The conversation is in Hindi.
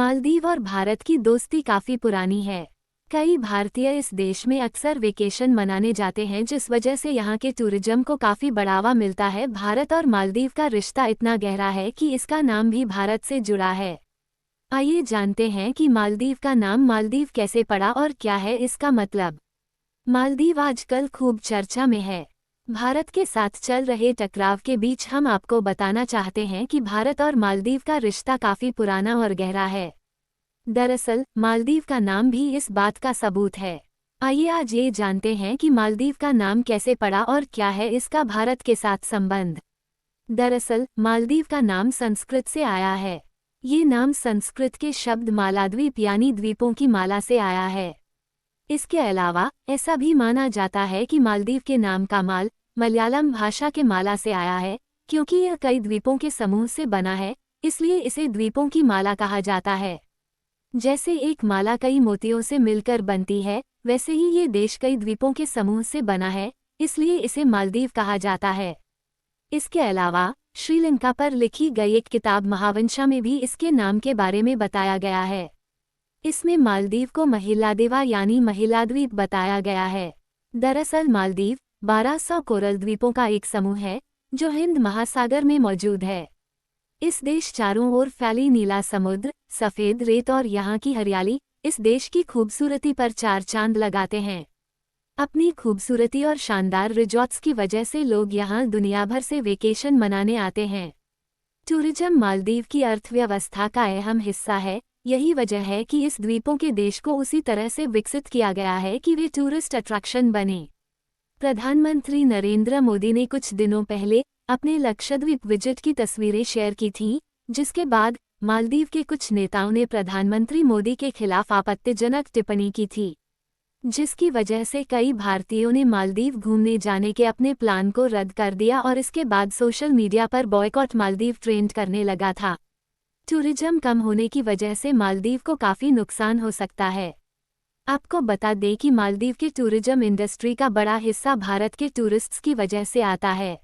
मालदीव और भारत की दोस्ती काफी पुरानी है। कई भारतीय इस देश में अक्सर वेकेशन मनाने जाते हैं, जिस वजह से यहाँ के टूरिज्म को काफी बढ़ावा मिलता है। भारत और मालदीव का रिश्ता इतना गहरा है कि इसका नाम भी भारत से जुड़ा है। आइए जानते हैं कि मालदीव का नाम मालदीव कैसे पड़ा और क्या है इसका मतलब। मालदीव आजकल खूब चर्चा में है। भारत के साथ चल रहे टकराव के बीच हम आपको बताना चाहते हैं कि भारत और मालदीव का रिश्ता काफी पुराना और गहरा है। दरअसल मालदीव का नाम भी इस बात का सबूत है। आइए आज ये जानते हैं कि मालदीव का नाम कैसे पड़ा और क्या है इसका भारत के साथ संबंध। दरअसल मालदीव का नाम संस्कृत से आया है। ये नाम संस्कृत के शब्द मालाद्वीप यानी द्वीपों की माला से आया है। इसके अलावा ऐसा भी माना जाता है कि मालदीव के नाम का माल मलयालम भाषा के माला से आया है, क्योंकि यह कई द्वीपों के समूह से बना है, इसलिए इसे द्वीपों की माला कहा जाता है। जैसे एक माला कई मोतियों से मिलकर बनती है, वैसे ही ये देश कई द्वीपों के समूह से बना है, इसलिए इसे मालदीव कहा जाता है। इसके अलावा श्रीलंका पर लिखी गई एक किताब महावंशा में भी इसके नाम के बारे में बताया गया है। इसमें मालदीव को महिलादेवा यानी महिलाद्वीप बताया गया है। दरअसल मालदीव 1200 कोरल द्वीपों का एक समूह है, जो हिंद महासागर में मौजूद है। इस देश चारों ओर फैली नीला समुद्र, सफ़ेद रेत और यहाँ की हरियाली इस देश की खूबसूरती पर चार चांद लगाते हैं। अपनी खूबसूरती और शानदार रिजॉर्ट्स की वजह से लोग यहाँ दुनिया भर से वेकेशन मनाने आते हैं। टूरिज्म मालदीव की अर्थव्यवस्था का अहम हिस्सा है। यही वजह है कि इस द्वीपों के देश को उसी तरह से विकसित किया गया है कि वे टूरिस्ट अट्रैक्शन बने। प्रधानमंत्री नरेंद्र मोदी ने कुछ दिनों पहले अपने लक्षद्वीप विजिट की तस्वीरें शेयर की थीं, जिसके बाद मालदीव के कुछ नेताओं ने प्रधानमंत्री मोदी के खिलाफ आपत्तिजनक टिप्पणी की थी, जिसकी वजह से कई भारतीयों ने मालदीव घूमने जाने के अपने प्लान को रद्द कर दिया और इसके बाद सोशल मीडिया पर बॉयकॉट मालदीव ट्रेंड करने लगा था। टूरिज्म कम होने की वजह से मालदीव को काफ़ी नुकसान हो सकता है। आपको बता दें कि मालदीव के टूरिज्म इंडस्ट्री का बड़ा हिस्सा भारत के टूरिस्ट्स की वजह से आता है।